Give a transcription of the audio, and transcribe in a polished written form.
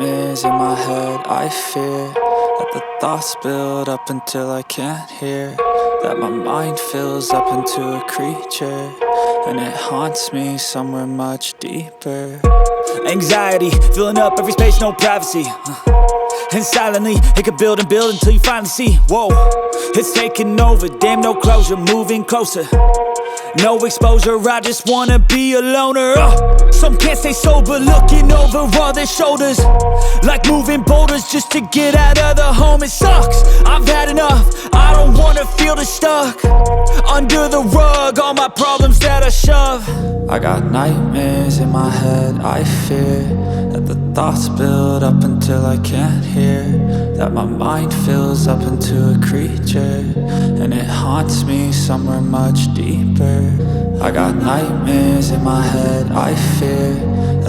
nightmares in my head. I fear that the thoughts build up until I can't hear, that my mind fills up into a creature, and it haunts me somewhere much deeper. Anxiety, filling up every space, no privacy. And silently, it could build and build until you finally see, whoa, it's taking over, damn no closure, moving closer. No exposure, I just wanna be a loner. Some can't stay sober, looking over all their shoulders, like moving boulders just to get out of the home. It sucks, I've had enough, I don't wanna feel the stuck under the rug, all my problems that I shove. I got nightmares in my head, I fear that the thoughts build up until I can't hear, that my mind fills up into a creature, and it haunts me somewhere much deeper. I got nightmares in my head, I fear